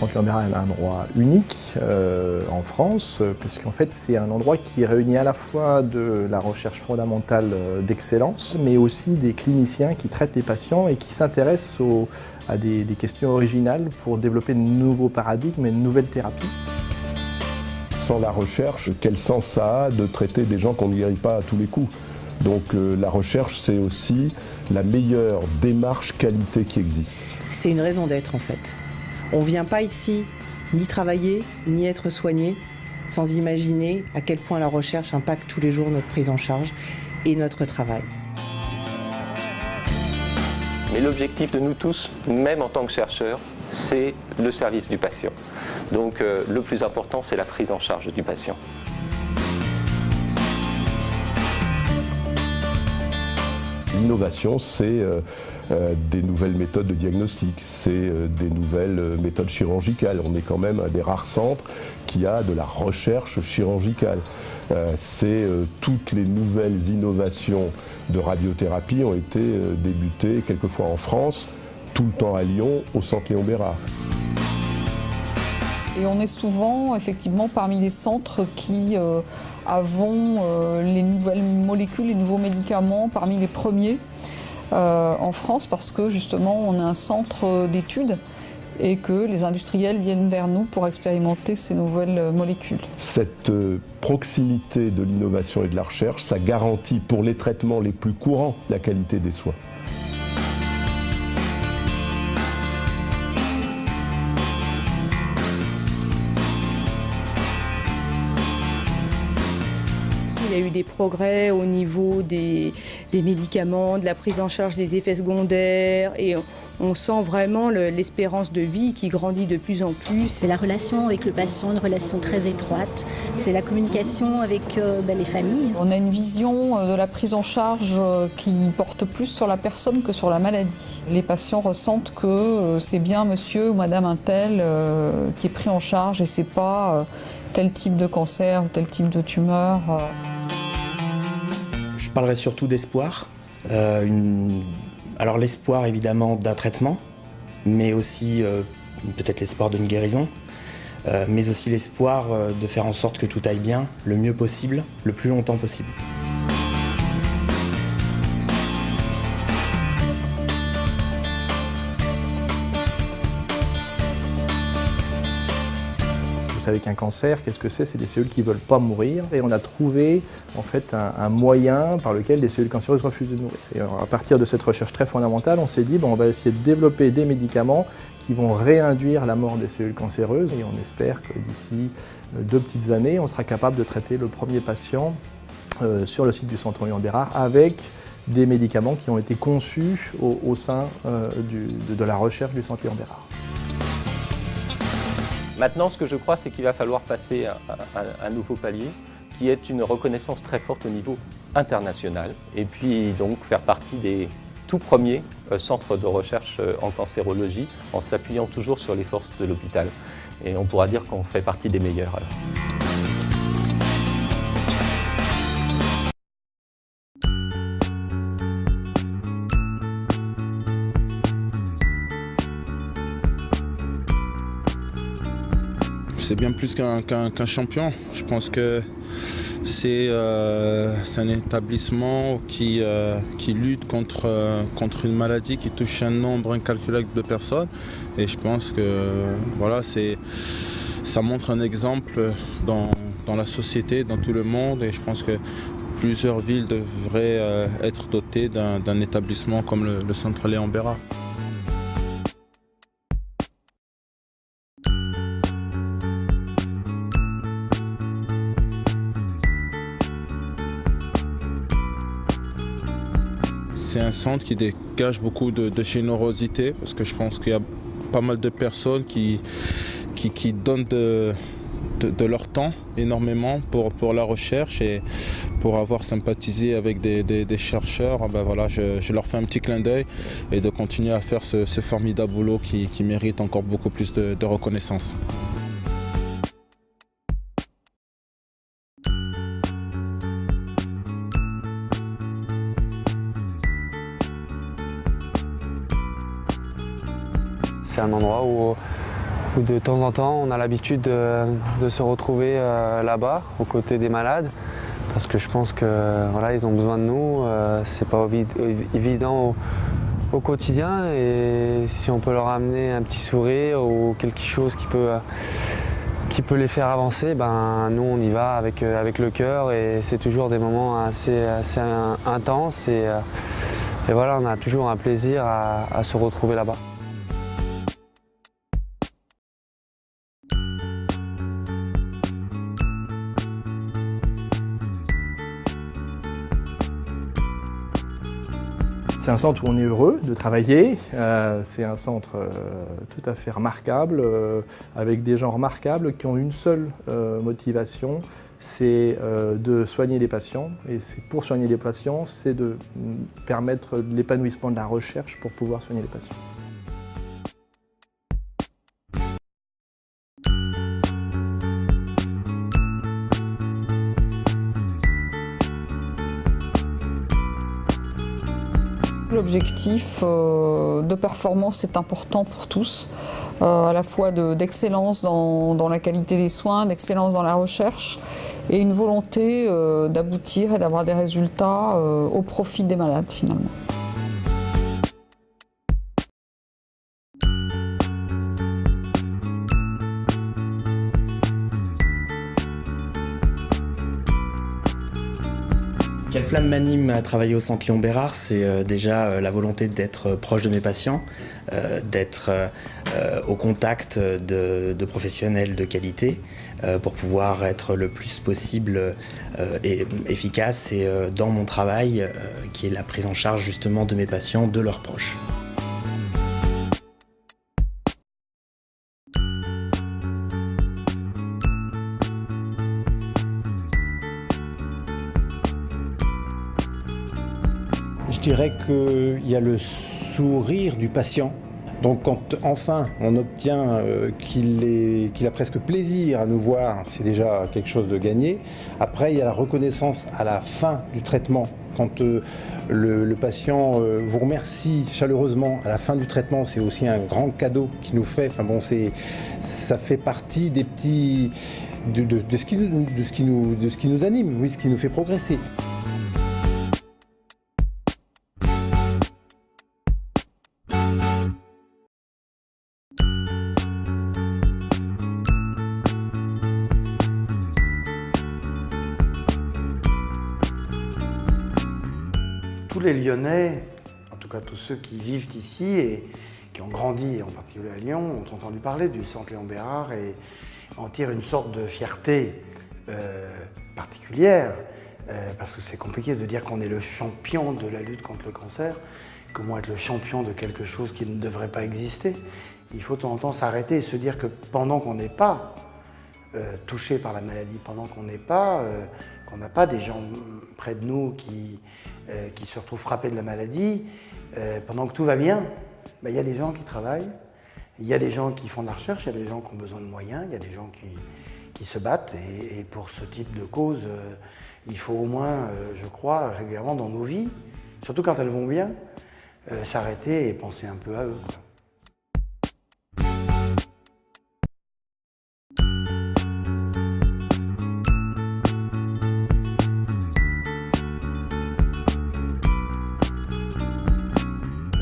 Centre Léon Bérard est un endroit unique en France, parce qu'en fait c'est un endroit qui réunit à la fois de la recherche fondamentale d'excellence, mais aussi des cliniciens qui traitent les patients et qui s'intéressent à des questions originales pour développer de nouveaux paradigmes et de nouvelles thérapies. Sans la recherche, quel sens ça a de traiter des gens qu'on ne guérit pas à tous les coups? Donc la recherche, c'est aussi la meilleure démarche qualité qui existe. C'est une raison d'être en fait. On ne vient pas ici ni travailler, ni être soigné, sans imaginer à quel point la recherche impacte tous les jours notre prise en charge et notre travail. Mais l'objectif de nous tous, même en tant que chercheurs, c'est le service du patient. Donc le plus important, c'est la prise en charge du patient. L'innovation, c'est des nouvelles méthodes de diagnostic, c'est des nouvelles méthodes chirurgicales. On est quand même un des rares centres qui a de la recherche chirurgicale. C'est toutes les nouvelles innovations de radiothérapie ont été débutées quelquefois en France, tout le temps à Lyon, au Centre Léon Bérard. Et on est souvent, effectivement, parmi les centres qui avons les nouvelles molécules, les nouveaux médicaments, parmi les premiers en France, parce que justement, on est un centre d'études et que les industriels viennent vers nous pour expérimenter ces nouvelles molécules. Cette proximité de l'innovation et de la recherche, ça garantit pour les traitements les plus courants la qualité des soins. Il y a eu des progrès au niveau des médicaments, de la prise en charge des effets secondaires et on sent vraiment l'espérance de vie qui grandit de plus en plus. C'est la relation avec le patient, une relation très étroite. C'est la communication avec les familles. On a une vision de la prise en charge qui porte plus sur la personne que sur la maladie. Les patients ressentent que c'est bien monsieur ou madame un tel qui est pris en charge et c'est pas tel type de cancer ou tel type de tumeur. Je parlerai surtout d'espoir. Alors l'espoir évidemment d'un traitement, mais aussi peut-être l'espoir d'une guérison, mais aussi l'espoir de faire en sorte que tout aille bien, le mieux possible, le plus longtemps possible. Vous savez qu'un cancer, qu'est-ce que c'est? C'est des cellules qui ne veulent pas mourir. Et on a trouvé en fait un moyen par lequel les cellules cancéreuses refusent de mourir. Et à partir de cette recherche très fondamentale, on s'est dit on va essayer de développer des médicaments qui vont réinduire la mort des cellules cancéreuses. Et on espère que d'ici 2 petites années, on sera capable de traiter le premier patient sur le site du Centre Léon Bérard avec des médicaments qui ont été conçus au sein de la recherche du Centre Léon Bérard. Maintenant, ce que je crois, c'est qu'il va falloir passer à un nouveau palier, qui est une reconnaissance très forte au niveau international, et puis donc faire partie des tout premiers centres de recherche en cancérologie, en s'appuyant toujours sur les forces de l'hôpital. Et on pourra dire qu'on fait partie des meilleurs alors. C'est bien plus qu'un champion. Je pense que c'est un établissement qui lutte contre une maladie qui touche un nombre incalculable de personnes. Et je pense que voilà, ça montre un exemple dans la société, dans tout le monde. Et je pense que plusieurs villes devraient être dotées d'un établissement comme le Centre Léon Bérard. C'est un centre qui dégage beaucoup de générosité parce que je pense qu'il y a pas mal de personnes qui donnent de leur temps énormément pour la recherche et pour avoir sympathisé avec des chercheurs. Voilà, je leur fais un petit clin d'œil et de continuer à faire ce formidable boulot qui mérite encore beaucoup plus de reconnaissance. C'est un endroit où où de temps en temps on a l'habitude de se retrouver là-bas, aux côtés des malades, parce que je pense que voilà, ils ont besoin de nous, c'est pas évident au quotidien, et si on peut leur amener un petit sourire ou quelque chose qui peut les faire avancer, ben, nous on y va avec le cœur, et c'est toujours des moments assez intenses, et voilà, on a toujours un plaisir à se retrouver là-bas. C'est un centre où on est heureux de travailler, c'est un centre tout à fait remarquable, avec des gens remarquables qui ont une seule motivation, c'est de soigner les patients. Et pour soigner les patients, c'est de permettre l'épanouissement de la recherche pour pouvoir soigner les patients. L'objectif de performance est important pour tous, à la fois d'excellence dans la qualité des soins, d'excellence dans la recherche, et une volonté d'aboutir et d'avoir des résultats au profit des malades finalement. Quelle flamme m'anime à travailler au Centre Léon Bérard, c'est déjà la volonté d'être proche de mes patients, d'être au contact de professionnels de qualité pour pouvoir être le plus possible et efficace et dans mon travail qui est la prise en charge justement de mes patients, de leurs proches. Je dirais qu'il y a le sourire du patient. Donc quand enfin on obtient qu'il a presque plaisir à nous voir, c'est déjà quelque chose de gagné. Après, il y a la reconnaissance à la fin du traitement. Quand le patient vous remercie chaleureusement à la fin du traitement, c'est aussi un grand cadeau qu'il nous fait. Enfin bon, ça fait partie des petits de ce qui nous anime, oui, ce qui nous fait progresser. Tous les Lyonnais, en tout cas tous ceux qui vivent ici et qui ont grandi, en particulier à Lyon, ont entendu parler du Centre Léon Bérard et en tirent une sorte de fierté particulière, parce que c'est compliqué de dire qu'on est le champion de la lutte contre le cancer. Comment être le champion de quelque chose qui ne devrait pas exister? Il faut de temps en temps s'arrêter et se dire que pendant qu'on n'est pas touché par la maladie, pendant qu'on n'est pas, qu'on n'a pas des gens près de nous qui se retrouvent frappés de la maladie, pendant que tout va bien, ben, y a des gens qui travaillent, il y a des gens qui font de la recherche, il y a des gens qui ont besoin de moyens, il y a des gens qui se battent, et pour ce type de cause, il faut au moins, je crois, régulièrement dans nos vies, surtout quand elles vont bien, s'arrêter et penser un peu à eux, quoi.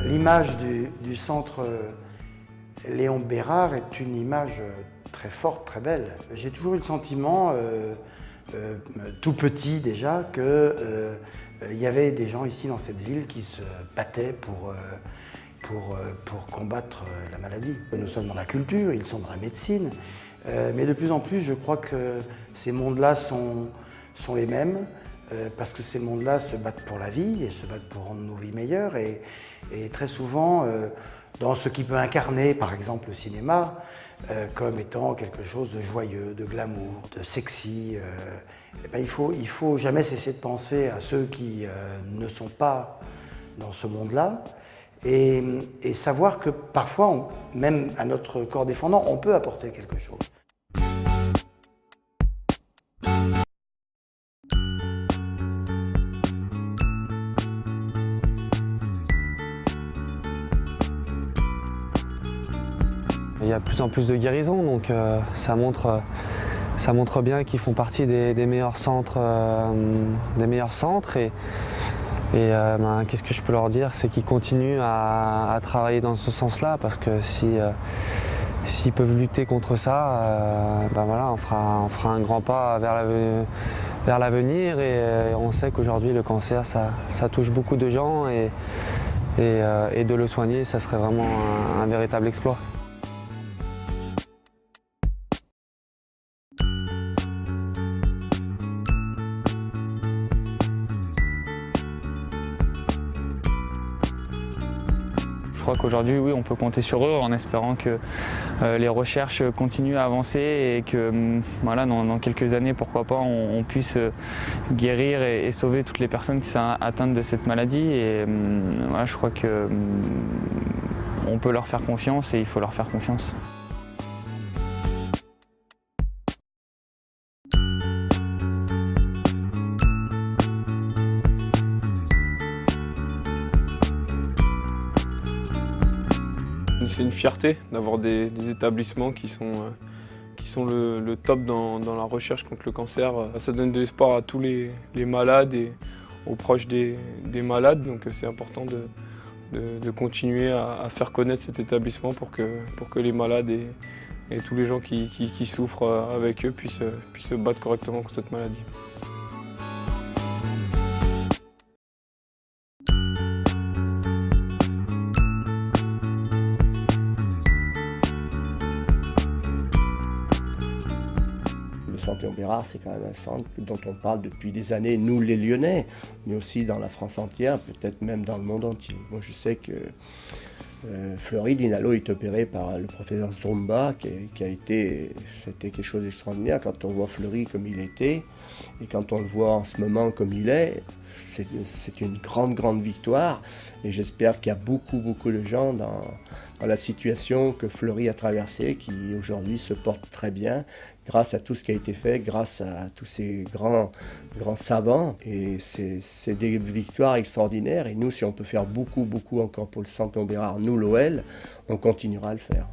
L'image du centre Léon Bérard est une image très forte, très belle. J'ai toujours eu le sentiment, tout petit déjà, qu'il y avait des gens ici dans cette ville qui se battaient pour combattre la maladie. Nous sommes dans la culture, ils sont dans la médecine, mais de plus en plus je crois que ces mondes-là sont les mêmes. Parce que ces mondes-là se battent pour la vie et se battent pour rendre nos vies meilleures. Et très souvent, dans ce qui peut incarner, par exemple, le cinéma, comme étant quelque chose de joyeux, de glamour, de sexy, ben, il faut jamais cesser de penser à ceux qui ne sont pas dans ce monde-là et savoir que parfois, même à notre corps défendant, on peut apporter quelque chose. Il y a de plus en plus de guérisons, donc ça montre bien qu'ils font partie des meilleurs centres. Qu'est-ce que je peux leur dire? C'est qu'ils continuent à travailler dans ce sens-là, parce que s'ils peuvent lutter contre ça, on fera un grand pas vers l'avenir, et on sait qu'aujourd'hui le cancer ça touche beaucoup de gens, et de le soigner, ça serait vraiment un véritable exploit. Je crois qu'aujourd'hui, oui, on peut compter sur eux en espérant que les recherches continuent à avancer et que voilà, dans quelques années, pourquoi pas, on puisse guérir et sauver toutes les personnes qui sont atteintes de cette maladie. Et voilà, je crois qu'on peut leur faire confiance et il faut leur faire confiance. C'est une fierté d'avoir des établissements qui sont le top dans la recherche contre le cancer. Ça donne de l'espoir à tous les malades et aux proches des malades, donc c'est important de continuer à faire connaître cet établissement pour que les malades et tous les gens qui souffrent avec eux puissent se battre correctement contre cette maladie. Le centre Léon Bérard, c'est quand même un centre dont on parle depuis des années, nous les Lyonnais, mais aussi dans la France entière, peut-être même dans le monde entier. Moi, je sais que Fleury d'Inalo est opéré par le professeur Stromba, c'était quelque chose d'extraordinaire. Quand on voit Fleury comme il était, et quand on le voit en ce moment comme il est, c'est une grande victoire. Et j'espère qu'il y a beaucoup de gens dans la situation que Fleury a traversée, qui aujourd'hui se portent très bien, grâce à tout ce qui a été fait, grâce à tous ces grands savants. Et c'est des victoires extraordinaires. Et nous, si on peut faire beaucoup encore pour le centre Léon Bérard, nous l'OL, on continuera à le faire.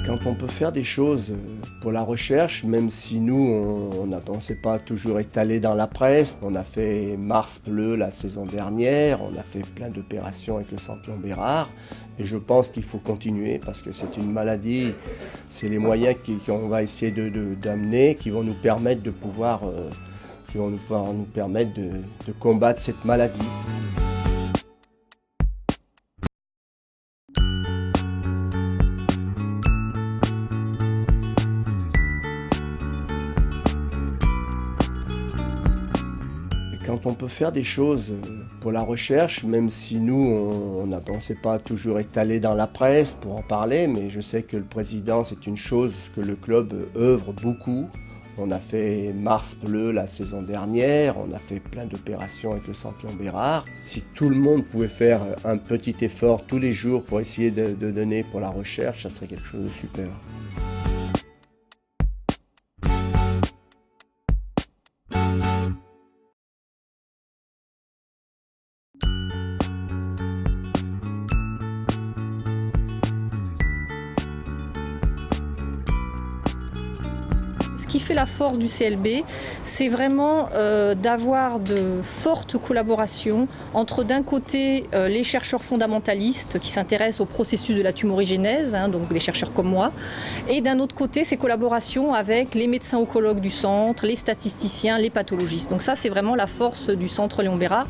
Quand on peut faire des choses pour la recherche, même si nous, on ne s'est pas toujours étalé dans la presse, on a fait Mars Bleu la saison dernière, on a fait plein d'opérations avec le centre Léon Bérard, et je pense qu'il faut continuer parce que c'est une maladie, c'est les moyens qu'on va essayer d'amener qui vont nous permettre de pouvoir, nous permettre de combattre cette maladie. Quand on peut faire des choses pour la recherche, même si nous, on ne s'est pas toujours étalé dans la presse pour en parler, mais je sais que le président, c'est une chose que le club œuvre beaucoup. On a fait Mars Bleu la saison dernière, on a fait plein d'opérations avec le centre Léon Bérard. Si tout le monde pouvait faire un petit effort tous les jours pour essayer de donner pour la recherche, ça serait quelque chose de super. Ce qui fait la force du CLB, c'est vraiment d'avoir de fortes collaborations entre d'un côté les chercheurs fondamentalistes qui s'intéressent au processus de la tumorigénèse, donc des chercheurs comme moi, et d'un autre côté ces collaborations avec les médecins oncologues du centre, les statisticiens, les pathologistes. Donc ça c'est vraiment la force du centre Léon Bérard.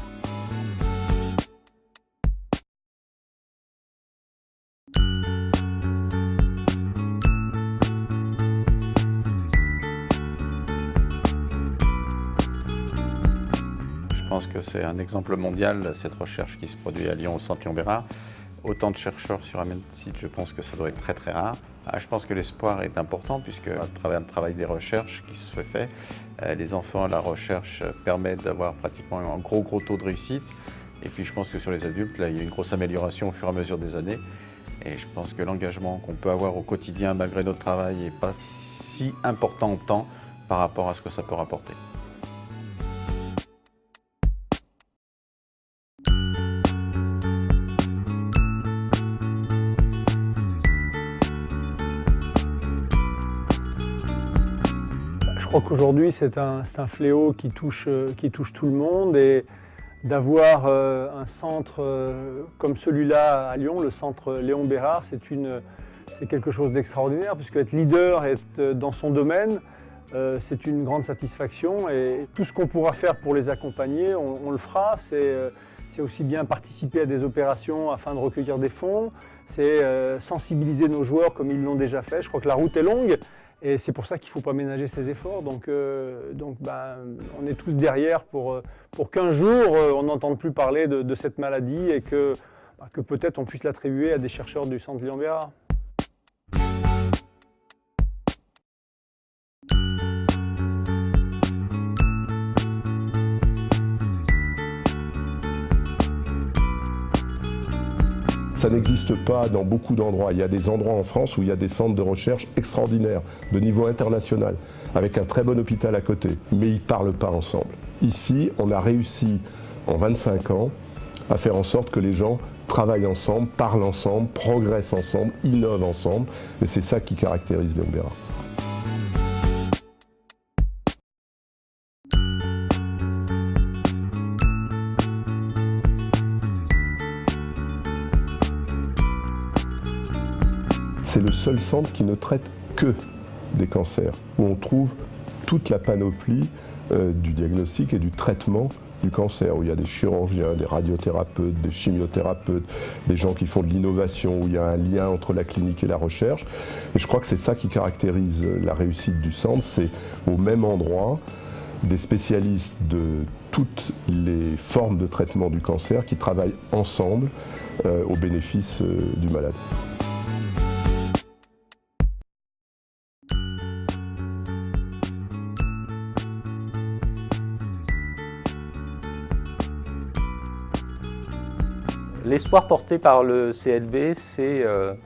Je pense que c'est un exemple mondial, cette recherche qui se produit à Lyon, au centre Léon Bérard. Autant de chercheurs sur un même site, je pense que ça doit être très rare. Je pense que l'espoir est important puisque à travers le travail des recherches qui se fait, les enfants, la recherche permet d'avoir pratiquement un gros taux de réussite. Et puis je pense que sur les adultes, là, il y a une grosse amélioration au fur et à mesure des années. Et je pense que l'engagement qu'on peut avoir au quotidien malgré notre travail n'est pas si important en temps par rapport à ce que ça peut rapporter. Je crois qu'aujourd'hui c'est un fléau qui touche tout le monde, et d'avoir un centre comme celui-là à Lyon, le centre Léon Bérard, c'est quelque chose d'extraordinaire, puisque être leader, être dans son domaine, c'est une grande satisfaction, et tout ce qu'on pourra faire pour les accompagner, on le fera. C'est aussi bien participer à des opérations afin de recueillir des fonds, c'est sensibiliser nos joueurs comme ils l'ont déjà fait. Je crois que la route est longue, et c'est pour ça qu'il ne faut pas ménager ses efforts. Donc on est tous derrière pour qu'un jour on n'entende plus parler de cette maladie, et que peut-être on puisse l'attribuer à des chercheurs du centre Léon Bérard. Ça n'existe pas dans beaucoup d'endroits. Il y a des endroits en France où il y a des centres de recherche extraordinaires, de niveau international, avec un très bon hôpital à côté. Mais ils ne parlent pas ensemble. Ici, on a réussi, en 25 ans, à faire en sorte que les gens travaillent ensemble, parlent ensemble, progressent ensemble, innovent ensemble. Et c'est ça qui caractérise Léon Bérard. C'est le seul centre qui ne traite que des cancers, où on trouve toute la panoplie du diagnostic et du traitement du cancer, où il y a des chirurgiens, des radiothérapeutes, des chimiothérapeutes, des gens qui font de l'innovation, où il y a un lien entre la clinique et la recherche. Et je crois que c'est ça qui caractérise la réussite du centre, c'est au même endroit des spécialistes de toutes les formes de traitement du cancer qui travaillent ensemble au bénéfice du malade. L'espoir porté par le CLB, c'est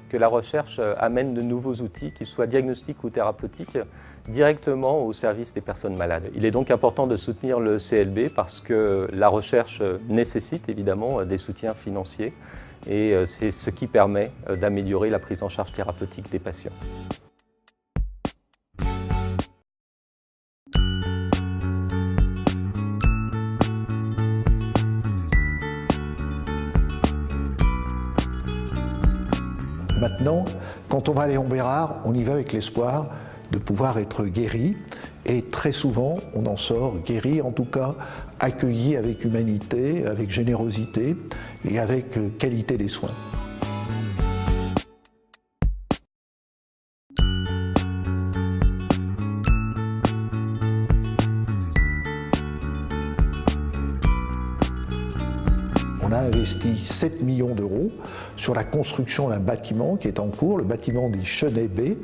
que la recherche amène de nouveaux outils, qu'ils soient diagnostiques ou thérapeutiques, directement au service des personnes malades. Il est donc important de soutenir le CLB parce que la recherche nécessite évidemment des soutiens financiers, et c'est ce qui permet d'améliorer la prise en charge thérapeutique des patients. Maintenant, quand on va à Léon Bérard, on y va avec l'espoir de pouvoir être guéri, et très souvent on en sort guéri, en tout cas accueilli avec humanité, avec générosité et avec qualité des soins. On a investi 7 millions d'euros sur la construction d'un bâtiment qui est en cours, le bâtiment des Chenets B,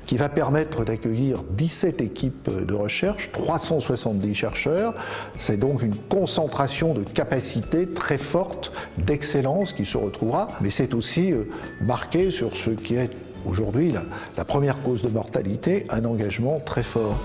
qui va permettre d'accueillir 17 équipes de recherche, 370 chercheurs. C'est donc une concentration de capacité très forte, d'excellence qui se retrouvera, mais c'est aussi marqué sur ce qui est aujourd'hui la première cause de mortalité, un engagement très fort.